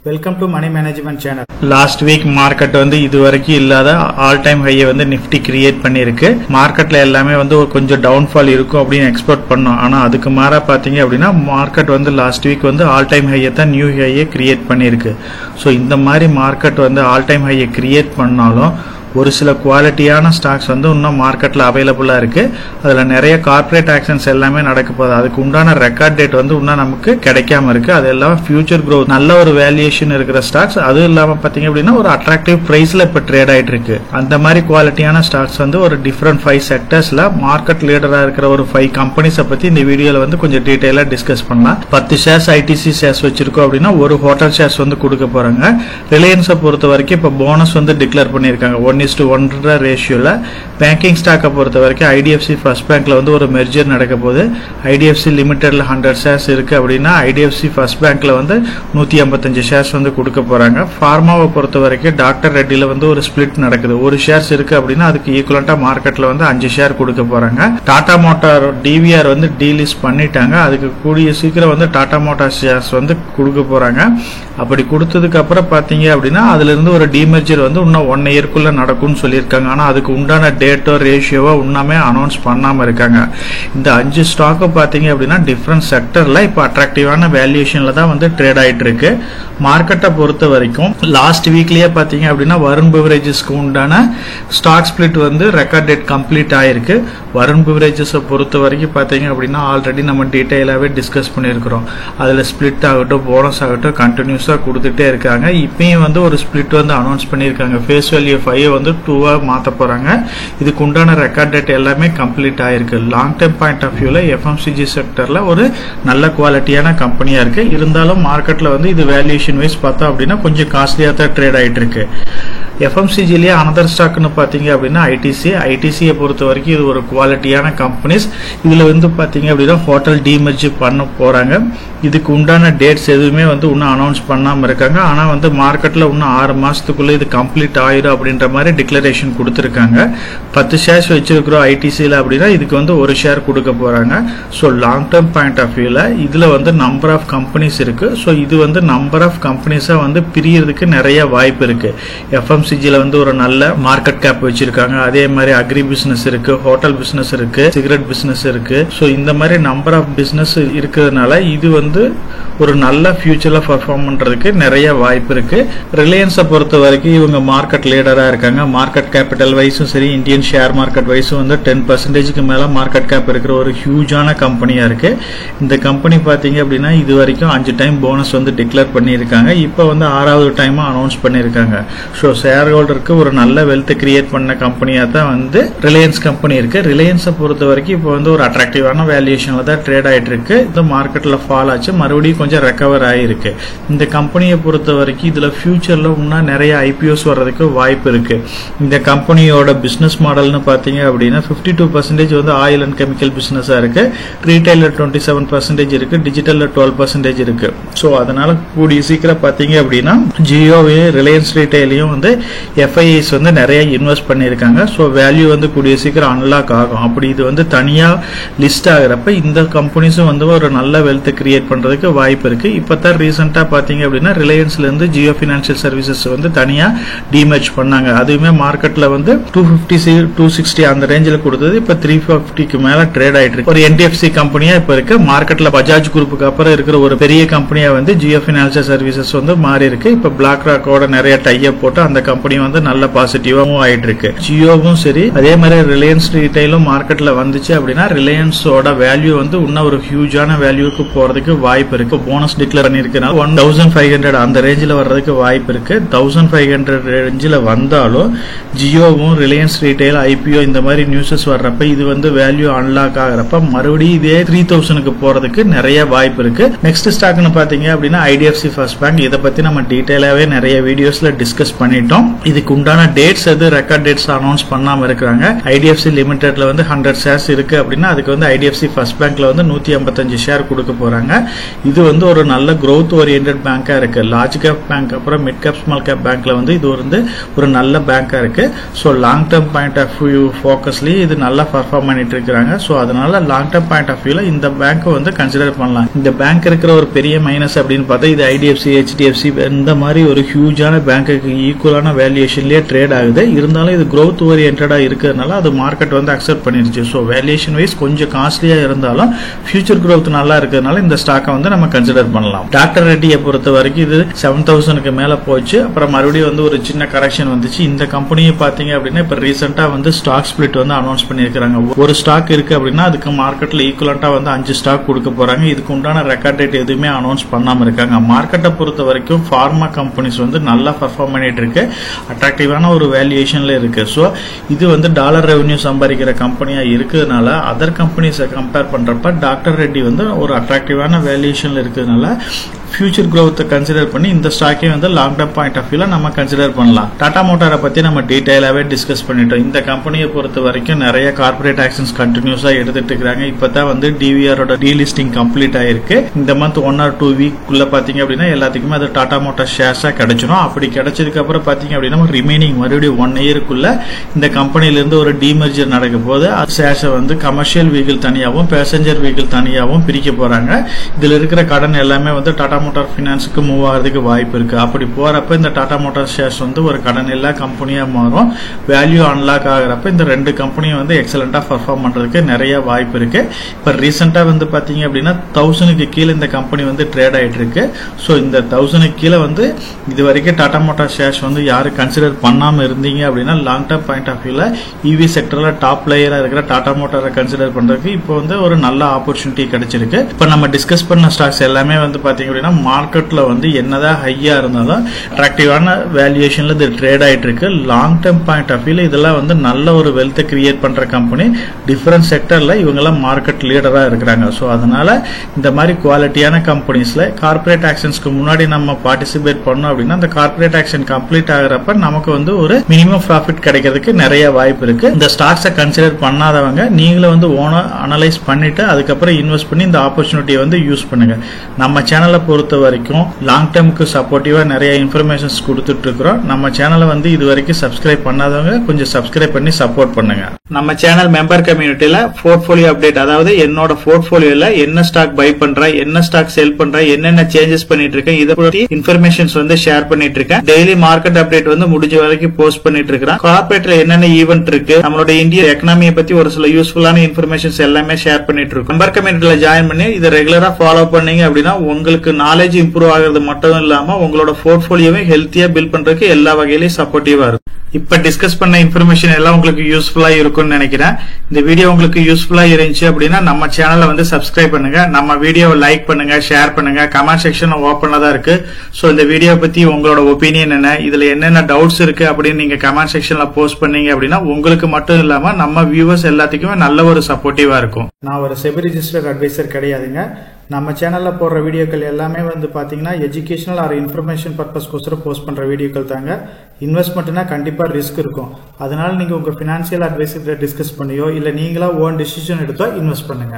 Welcome to Money Management Channel. Last week market வந்து இதுவரைக்கும் இல்லாத all time high வந்து Nifty கிரியேட் பண்ணிருக்கு. மார்க்கெட்ல எல்லாமே வந்து கொஞ்சம் டவுன்ஃபால் இருக்கும் அப்படின்னு எக்ஸ்பெக்ட் பண்ணோம். ஆனா அதுக்கு மாறா பாத்தீங்க அப்படின்னா மார்க்கெட் வந்து லாஸ்ட் வீக் வந்து all time high தான் நியூ ஹையை கிரியேட் பண்ணிருக்கு. சோ இந்த மாதிரி மார்க்கெட் வந்து all time higயை கிரியேட் பண்ணாலும் ஒரு சில குவாலிட்டியான ஸ்டாக்ஸ் வந்து இன்னும் மார்க்கெட்ல அவைலபிளா இருக்கு. அதுல நிறைய கார்ப்பரேட் ஆக்ஷன்ஸ் எல்லாமே நடக்க போகுது. அதுக்கு உண்டான ரெக்கார்ட் டேட் வந்து இன்னும் நமக்கு கிடைக்காம இருக்கு. அதெல்லாம் ஃபியூச்சர் growth நல்ல ஒரு வேல்யூவேஷன் இருக்கிற ஸ்டாக்ஸ். அது இல்லாம பாத்தீங்க அப்படின்னா ஒரு அட்ராக்டிவ் பிரைஸ்ல இப்ப ட்ரேட் ஆயிட்டு இருக்கு. அந்த மாதிரி குவாலிட்டியான ஸ்டாக்ஸ் வந்து ஒரு டிஃபரெண்ட் 5 செக்டர்ஸ்ல மார்க்கெட் லீடரா இருக்கிற ஒரு 5 கம்பெனிஸை பத்தி இந்த வீடியோல வந்து கொஞ்சம் டீடைலா டிஸ்கஸ் பண்ணலாம். 10 ஷேர்ஸ் ஐடிசி ஷேர்ஸ் வச்சிருக்கோம் அப்படின்னா ஒரு ஹோட்டல் ஷேர்ஸ் வந்து கொடுக்க போறாங்க. ரிலையன்ஸை பொறுத்த வரைக்கும் இப்ப போனஸ் வந்து டிக்ளேர் பண்ணிருக்காங்க 1:1 ரேஷியோல. பேங்கிங் ஸ்டாக்கை பொறுத்த வரைக்கும் ஐடிஎஃப்சி ஃபர்ஸ்ட் பேங்க்ல வந்து ஒரு மெர்ஜர் நடக்க போகுது. ஐடிஎஃப்சி லிமிடெட்ல 100 ஷேர்ஸ் இருக்கு அப்படின்னா ஐடிஎஃப்சி ஃபர்ஸ்ட் பேங்க்ல வந்து 155 ஷேர்ஸ் வந்து கொடுக்க போறாங்க. ஃபார்மாவை பொறுத்த வரைக்கும் டாக்டர் ரெட்டில வந்து ஒரு ஸ்பிளிட் நடக்குது. ஒரு ஷேர்ஸ் இருக்கு அப்படின்னா அதுக்கு ஈக்குவலண்டா மார்க்கெட்ல வந்து 5 ஷேர் கொடுக்க போறாங்க. டாடா மோட்டார் டிவிஆர் வந்து டீலிஸ்ட் பண்ணிட்டாங்க. அதுக்கு கூடிய சீக்கிரம் வந்து டாடா மோட்டார் ஷேர்ஸ் வந்து கொடுக்க போறாங்க. அப்படி கொடுத்ததுக்கு அப்புறம் பாத்தீங்க அப்படின்னா அதுல இருந்து ஒரு டிமெர்ஜர் வந்து இன்னும் 1 இயர்க்குள்ள நடக்கும்னு சொல்லியிருக்காங்க. ஆனா அதுக்கு உண்டான டேட்டோ ரேஷியோவோ இன்னுமே அனௌன்ஸ் பண்ணாம இருக்காங்க. இந்த 5 ஸ்டாக் பாத்தீங்க அப்படின்னா டிஃபரெண்ட் செக்டர்ல இப்ப அட்ராக்டிவான வேல்யூஷன்ல தான் வந்து ட்ரேட் ஆயிட்டு இருக்கு. மார்க்கெட்டை பொறுத்த வரைக்கும் லாஸ்ட் வீக்லயே பாத்தீங்க அப்படின்னா வருண் பிவரேஜஸ்க்கு உண்டான ஸ்டாக் ஸ்பிளிட் வந்து ரெக்கார்ட் டேட் கம்ப்ளீட் ஆயிருக்கு. வருண் பிவரேஜஸ் பொறுத்த வரைக்கும் பாத்தீங்க அப்படின்னா ஆல்ரெடி நம்ம டீடைலாவே டிஸ்கஸ் பண்ணிருக்கிறோம். அதுல ஸ்பிளிட் ஆகட்டும் போனஸ் ஆகட்டும் கண்டினியூஸா கொடுத்துட்டே இருக்காங்க. இப்பயும் வந்து ஒரு ஸ்பிளிட் வந்து அனௌன்ஸ் பண்ணிருக்காங்க. ஃபேஸ் வேல்யூ 5 வந்து 2 மாத்த போறாங்க. இதுக்கு உண்டான ரெக்கார்ட் டேட் எல்லாமே கம்ப்ளீட் ஆயிருக்கு. லாங் டர்ம் பாயிண்ட் ஆஃப் வியூல எஃப்எம்சிஜி செக்டர்ல ஒரு நல்ல குவாலிட்டியான கம்பெனியா இருக்கு. இருந்தாலும் மார்க்கெட்ல வந்து இது வேல்யூஷன் வைஸ் பார்த்தா அப்படின்னா கொஞ்சம் காஸ்ட்லியா தான் ட்ரேட் ஆயிட்டு இருக்கு. எஃப்எம்சிஜிலேயே அனதர் ஸ்டாக்னு பாத்தீங்க அப்படின்னா ஐடிசியை பொறுத்த வரைக்கும் இது ஒரு குவாலிட்டியான கம்பெனிஸ். இதுல வந்து பாத்தீங்க அப்படின்னா ஹோட்டல் டிமெர்ஜ் பண்ண போறாங்க. இதுக்கு உண்டான டேட்ஸ் எதுவுமே வந்து இன்னும் அனௌன்ஸ் பண்ணாம இருக்காங்க. ஆனா வந்து மார்க்கெட்ல இன்னும் 6 மாசத்துக்குள்ள இது கம்ப்ளீட் ஆயிரும் அப்படின்ற மாதிரி டிக்ளரேஷன் கொடுத்திருக்காங்க. 10 ஷேர்ஸ் வச்சிருக்கிறோம் ஐடிசில அப்படின்னா இதுக்கு வந்து ஒரு ஷேர் கொடுக்க போறாங்க. So long term point of வியூல இதுல வந்து நம்பர் ஆஃப் கம்பெனிஸ் இருக்கு. ஸோ இது வந்து நம்பர் ஆஃப் கம்பெனிஸா வந்து பிரியறதுக்கு நிறைய வாய்ப்பு இருக்கு. எஃப்எம்சிஜில வந்து ஒரு நல்ல மார்க்கெட் கேப் வச்சிருக்காங்க. அதே மாதிரி அக்ரி பிசினஸ் இருக்கு, ஹோட்டல் பிசினஸ் இருக்கு, சிகரெட் பிசினஸ் இருக்கு. ஸோ இந்த மாதிரி நம்பர் ஆஃப் பிசினஸ் இருக்கிறதுனால இது வந்து ஒரு நல்ல ஃபியூச்சர்ல பெர்ஃபார்ம் பண்றதுக்கு நிறைய வாய்ப்பு இருக்கு. ரிலையன்ஸை பொறுத்த வரைக்கும் இவங்க மார்க்கெட் லீடரா இருக்காங்க. மார்க்கெட் கேபிட்டல் வைஸும் சரி இந்தியன் ஷேர் மார்க்கெட் வைஸும் வந்து 10% மேல மார்க்கெட் கேப் இருக்கிற ஒரு ஹியூஜான கம்பெனியா இருக்கு. இந்த கம்பெனி பாத்தீங்க அப்படின்னா இது வரைக்கும் 5 டைம் போனஸ் வந்து டிக்ளேர் பண்ணியிருக்காங்க. இப்போ வந்து 6வது டைமா அனௌன்ஸ் பண்ணியிருக்காங்க. ஸோ ஷேர் ஹோல்டருக்கு ஒரு நல்ல வெல்த் கிரியேட் பண்ண கம்பெனியா தான் வந்து ரிலையன்ஸ் கம்பெனி இருக்கு. ரிலையன்ஸை பொறுத்த வரைக்கும் இப்போ வந்து ஒரு அட்ராக்டிவான வேல்யூஷன்ல தான் ட்ரேட் ஆயிட்டு இருக்கு. இந்த மார்க்கெட்ல ஃபால் ஆச்சு, மறுபடியும் கொஞ்சம் ரெக்கவர் ஆயிருக்கு. இந்த கம்பெனியை பொறுத்த வரைக்கும் இதுல ஃபியூச்சர்ல இன்னும் நிறைய ஐபிஓஸ் வர்றதுக்கு வாய்ப்பு இருக்கு. இந்த கம்பெனியோட பிசினஸ் மாடல்னு பாத்தீங்க அப்படின்னா 52% வந்து ஆயில் அண்ட் கெமிக்கல் பிசினஸா இருக்கு. ரீட்டைல்ல 27% இருக்கு, டிஜிட்டல்ல 12% இருக்கு. சோ அதனால கூடிய சீக்கிரம் பாத்தீங்க அப்படின்னா ஜியோவையும் ரிலையன்ஸ் ரீட்டைலையும் வந்து எஃப்ஐஎஸ் வந்து நிறைய இன்வெஸ்ட் பண்ணிருக்காங்க. சோ வேல்யூ வந்து கூடிய சீக்கிரம் அன்லாக் ஆகும். அப்படி இது வந்து தனியா லிஸ்ட் ஆகிறப்ப இந்த கம்பெனிஸும் வந்து ஒரு நல்ல வெல்த் கிரியேட் பண்றதுக்கு வாய்ப்பு இருக்கு. இப்பதான் ரீசெண்டா பாத்தீங்க அப்படின்னா ரிலையன்ஸ்ல இருந்து ஜியோ பினான்சியல் சர்வீசஸ் வந்து தனியா டிமெர்ஜ் பண்ணாங்க. அதுவுமே மார்க்கெட்ல வந்து 250 260 அந்த ரேஞ்சில கொடுத்தது இப்ப 350க்கு மேல ட்ரேட் ஆயிட்டு இருக்கு. ஒரு என்டிஎஃப்சி கம்பெனியா இப்ப இருக்கு. மார்க்கெட்ல பஜாஜ் குரூப்புக்கு அப்புறம் இருக்கிற ஒரு பெரிய கம்பெனியா வந்து ஜியோ பினான்சியல் சர்வீசஸ் வந்து மாறி இருக்கு. இப்ப பிளாக் ராக்கோட நிறைய டைப் போட்டு அந்த கம்பெனி வந்து நல்ல பாசிட்டிவா மூவ் ஆயிட்டு இருக்கு. ஜியோவும் சரி அதே மாதிரி ரிலையன்ஸ் ரீட்டைலும் மார்க்கெட்ல வந்துச்சு அப்படின்னா ரிலையன்ஸோட வேல்யூ வந்து இன்னும் ஒரு ஹியூஜான வேல்யூக்கு போறதுக்கு வாய்ப்பு இருக்கு. போனஸ் டிக்ளேர் பண்ணிருக்கனால 1500 அந்த ரேஞ்சில வர்றதுக்கு வாய்ப்பு இருக்கு. 1500 ரேஞ்சில வந்தாலும் ஜியோவும் ரிலையன்ஸ் ரீட்டைல் ஐபிஓ இந்த மாதிரி நியூஸஸ் வர்றப்ப இது வந்து வேல்யூ அன்லாக் ஆகிறப்ப மறுபடியும் இதே 3000க்கு போறதுக்கு நிறைய வாய்ப்பு இருக்கு. நெக்ஸ்ட் ஸ்டாக்னு பாத்தீங்க அப்படின்னா ஐடிஎஃப்சி ஃபர்ஸ்ட் பேங்க். இதை பத்தி நம்ம டீடைலாவே நிறைய வீடியோஸ்ல டிஸ்கஸ் பண்ணிட்டோம். வரைக்கும் இதுக்கு உண்டான டேட்ஸ் ரெக்கார்ட் டேட்ஸ் அனௌன்ஸ் பண்ணாம இருக்காங்க. ஐடிஎஃப்சி லிமிடெட்ல வந்து 100 ஷேர்ஸ் இருக்கு அப்படின்னா அதுக்கு வந்து ஐடிஎஃப்சி ஃபர்ஸ்ட் பேங்க்ல வந்து 155 ஷேர் கொடுக்க போறாங்க. இது வந்து ஒரு நல்ல growth oriented பேங்கா இருக்கு. லார்ஜ் கேப் பேங்க் அப்புறம் மிட் கேப் ஸ்மால் கேப் பேங்க்ல வந்து இது வந்து ஒரு நல்ல பேங்கா இருக்கு. So long term point of view ஃபோக்கஸ்லயே இது நல்லா பர்ஃபார்ம் பண்ணிட்டு இருக்காங்க. ஸோ அதனால லாங் டேர்ம் பாயிண்ட் ஆஃப் வியூல இந்த பேங்க் வந்து கன்சிடர் பண்ணலாம். இந்த பேங்க் இருக்கிற ஒரு பெரிய மைனஸ் அப்படின்னு பார்த்தா இது ஐடிஎஃப்சி ஹெச்டிஎஃப்சி இந்த மாதிரி ஒரு ஹியூஜான பேங்க்குக்கு ஈக்குவலான வேல்யூஷன்லயே ட்ரேட் ஆகுது. இருந்தாலும் இது growth oriented இருக்கிறதுனால அது மார்க்கெட் வந்து அக்செப்ட் பண்ணிருச்சு. ஸோ வேல்யூஷன் வைஸ் கொஞ்சம் காஸ்ட்லியா இருந்தாலும் ஃபியூச்சர் growth நல்லா இருக்கிறதுனால இந்த ஸ்டாக்கை வந்து நம்ம கன்சிடர் பண்ணலாம். டாக்டர் ரெட்டியை பொறுத்த வரைக்கும் இது 7000க்கு மேல போச்சு. அப்புறம் மறுபடியும் வந்து ஒரு சின்ன கரெக்ஷன் வந்துச்சு. இந்த கம்பெனியை பாத்தீங்க அப்படின்னா இப்ப ரீசெண்டா வந்து ஸ்டாக் ஸ்பிளிட் வந்து அனௌன்ஸ் பண்ணிருக்காங்க. ஒரு ஸ்டாக் இருக்கு அப்படின்னா அதுக்கு மார்க்கெட்ல ஈக்குவலண்டா வந்து 5 ஸ்டாக் கொடுக்க போறாங்க. இதுக்கு உண்டான ரெக்கார்ட் டேட் எதுவுமே அனௌன்ஸ் பண்ணாம இருக்காங்க. மார்க்கெட்டை பொறுத்த வரைக்கும் பார்மா கம்பெனிஸ் வந்து நல்லா பர்ஃபார்ம் பண்ணிட்டு இருக்கு. அட்ராக்டிவான ஒரு வேல்யூஷன்ல இருக்கு. ஸோ இது வந்து டாலர் ரெவன்யூ சம்பாதிக்கிற கம்பெனியா இருக்கிறதுனால அதர் கம்பெனிஸை கம்பேர் பண்றப்ப டாக்டர் ரெட்டி வந்து ஒரு அட்ராக்டிவான வேல்யூஷன்ல இருக்கிறதுனால ஃபியூச்சர் growth கன்சிடர் பண்ணி இந்த ஸ்டாக்கே வந்து லாங் டர்ம் பாயிண்ட் ஆஃப் வியூல நம்ம கன்சிடர் பண்ணலாம். டாடா மோட்டாரை பத்தி நம்ம டீடைலாவே டிஸ்கஸ் பண்ணிட்டோம். இந்த கம்பெனியை பொறுத்த வரைக்கும் நிறைய கார்பரேட் ஆக்ஷன்ஸ் கண்டினியூஸா எடுத்துட்டு இருக்காங்க. இப்பதான் வந்து டிவிஆரோட டீலிஸ்டிங் கம்ப்ளீட் ஆயிருக்கு. இந்த மந்த் 1 or 2 வீக் பாத்தீங்க அப்படின்னா எல்லாத்துக்குமே அது டாடா மோட்டார் ஷேர்ஸா கிடைச்சிடும். அப்படி கிடைச்சதுக்கு அப்புறம் பாத்தீங்க அப்படின்னா ரிமைனிங் மறுபடியும் 1 இயருக்குள்ள இந்த கம்பெனில இருந்து ஒரு டிமர்ஜர் நடக்க போது ஷேர்ஸை வந்து கமர்ஷியல் வெஹிக்கிள் தனியாகவும் பேசஞ்சர் வெஹிக்கிள் தனியாகவும் பிரிக்க போறாங்க. இதுல இருக்கிற கடன் எல்லாமே வந்து டாடா மோட்டார் பினான்ஸுக்கு மூவ் ஆகிறதுக்கு வாய்ப்பு இருக்கு. அப்படி போறப்ப இந்த டாடா மோட்டார் ஷேர்ஸ் வந்து ஒரு கடன் இல்லா கம்பெனியா மாறும். வேல்யூ அன்லாக் ஆகிறப்ப இந்த 2 கம்பெனியும் வந்து எக்ஸலண்டா பர்ஃபார்ம் பண்றதுக்கு நிறைய வாய்ப்பு இருக்கு. இப்ப ரீசெண்டா வந்து பாத்தீங்க அப்படின்னா 1000க்கு கீழே இந்த கம்பெனி வந்து ட்ரேட் ஆயிட்டு இருக்கு. ஸோ இந்த 1000க்கு கீழே வந்து இது வரைக்கும் டாடா மோட்டார் ஷேர்ஸ் வந்து யாரு கன்சிடர் பண்ணாம இருந்தீங்க அப்படின்னா லாங் டர்ம் பாயிண்ட் ஆஃப் வியூல இவி செக்டர்ல டாப் பிளேயரா இருக்கிற டாடா மோட்டாரை கன்சிடர் பண்றதுக்கு இப்போ வந்து ஒரு நல்ல ஆப்பர்ச்சுனிட்டி கிடைச்சிருக்கு. இப்ப நம்ம டிஸ்கஸ் பண்ண ஸ்டாக்ஸ் எல்லாமே வந்து பாத்தீங்க அப்படின்னா மார்க்கெட்ல வந்து என்னதான் ஹையா இருந்தாலும் அட்ராக்டிவான வேல்யூஷன்ல இது ட்ரேட் ஆயிட்டு இருக்கு. லாங் டர்ம் பாயிண்ட் ஆஃப் வியூல இதெல்லாம் வந்து நல்ல ஒரு வெல்த் கிரியேட் பண்ற கம்பெனி. டிஃபரண்ட் செக்டர்ல இவங்க எல்லாம் மார்க்கெட் லீடரா இருக்கிறாங்க. ஸோ அதனால இந்த மாதிரி குவாலிட்டியான கம்பெனிஸ்ல கார்பரேட் ஆக்ஷன்ஸ்க்கு முன்னாடி நம்ம பார்ட்டிசிபேட் பண்ணோம் அப்படின்னா அந்த கார்பரேட் ஆக்ஷன் கம்ப்ளீட் ஆகிறப்ப நமக்கு வந்து ஒரு மினிமம் ப்ராஃபிட் கிடைக்கிறதுக்கு நிறைய வாய்ப்பு இருக்கு. இந்த ஸ்டாக்ஸை கன்சிடர் பண்ணாதவங்க நீங்களும் வந்து ஓனர் அனலைஸ் பண்ணிட்டு அதுக்கப்புறம் இன்வெஸ்ட் பண்ணி இந்த ஆப்பர்ச்சுனிட்டியை வந்து யூஸ் பண்ணுங்க. நம்ம சேனலை பொறுத்த வரைக்கும் லாங் டர்முக்கு சப்போர்ட்டிவா நிறைய இன்ஃபர்மேஷன்ஸ் கொடுத்துட்டு இருக்கிறோம். நம்ம சேனலை வந்து இது வரைக்கும் சப்ஸ்கிரைப் பண்ணாதவங்க கொஞ்சம் சப்ஸ்கிரைப் பண்ணி சப்போர்ட் பண்ணுங்க. நம்ம சேனல் மெம்பர் கம்யூனிட்டியில போர்ட்போலியோ அப்டேட், அதாவது என்னோட போர்ட்போலியோல என்ன ஸ்டாக் பை பண்றேன், என்ன ஸ்டாக் செல் பண்றேன், என்னென்ன சேஞ்சஸ் பண்ணிட்டு இருக்கேன், இதை பத்தி இன்ஃபர்மேஷன்ஸ் வந்து ஷேர் பண்ணிட்டு இருக்கேன். டெய்லி மார்க்கெட் அப்டேட் வந்து முடிஞ்ச வரைக்கும் போஸ்ட் பண்ணிட்டு இருக்கிறேன். கார்பரேட்ல என்னென்ன ஈவென்ட் இருக்கு, நம்மளோட இந்திய எக்கனாமியை பத்தி ஒரு சில யூஸ்ஃபுல்லான இன்ஃபர்மேஷன்ஸ் எல்லாமே ஷேர் பண்ணிட்டு இருக்கோம். மெம்பர் கம்யூனிட்டியில ஜாயின் பண்ணி இதை ரெகுலரா ஃபாலோ பண்ணீங்க அப்படின்னா உங்களுக்கு நாலேஜ் இம்ப்ரூவ் ஆகிறது மட்டும் இல்லாம உங்களோட போர்ட்போலியோவை ஹெல்த்தியா பில்ட் பண்றதுக்கு எல்லா வகையிலும் சப்போர்ட்டிவா இருக்கும். இப்ப டிஸ்கஸ் பண்ண இன்ஃபர்மேஷன் எல்லாம் உங்களுக்கு யூஸ்ஃபுல்லா இருக்கும்னு நினைக்கிறேன். இந்த வீடியோ உங்களுக்கு யூஸ்ஃபுல்லா இருந்துச்சு அப்படின்னா நம்ம சேனலை வந்து சப்ஸ்கிரைப் பண்ணுங்க, நம்ம வீடியோவை லைக் பண்ணுங்க, ஷேர் பண்ணுங்க. கமெண்ட் செக்ஷன் ஓப்பன்ல தான் இருக்கு. சோ இந்த வீடியோ பத்தி உங்களோட ஒப்பீனியன் என்ன, இதுல என்னென்ன டவுட்ஸ் இருக்கு அப்படின்னு நீங்க கமெண்ட் செக்ஷன்ல போஸ்ட் பண்ணீங்க அப்படின்னா உங்களுக்கு மட்டும் இல்லாம நம்ம வியூவர்ஸ் எல்லாத்துக்குமே நல்ல ஒரு சப்போர்ட்டிவா இருக்கும். நான் ஒரு செபி ரிஜிஸ்டர்ட் அட்வைசர் கிடையாதுங்க. நம்ம சேனல்ல போடுற வீடியோக்கள் எல்லாமே வந்து பாத்தீங்கன்னா எஜுகேஷனல் ஆர் இன்ஃபர்மேஷன் பர்பஸ்க்கோசரம் போஸ்ட் பண்ற வீடியோக்கள் தாங்க. இன்வெஸ்ட்மெண்ட்னா கண்டிப்பா ரிஸ்க் இருக்கும். அதனால நீங்க உங்க பினான்சியல் அட்வைசர் டிஸ்கஸ் பண்ணியோ இல்ல நீங்களா ஓன் டிசிஷன் எடுத்தோ இன்வெஸ்ட் பண்ணுங்க.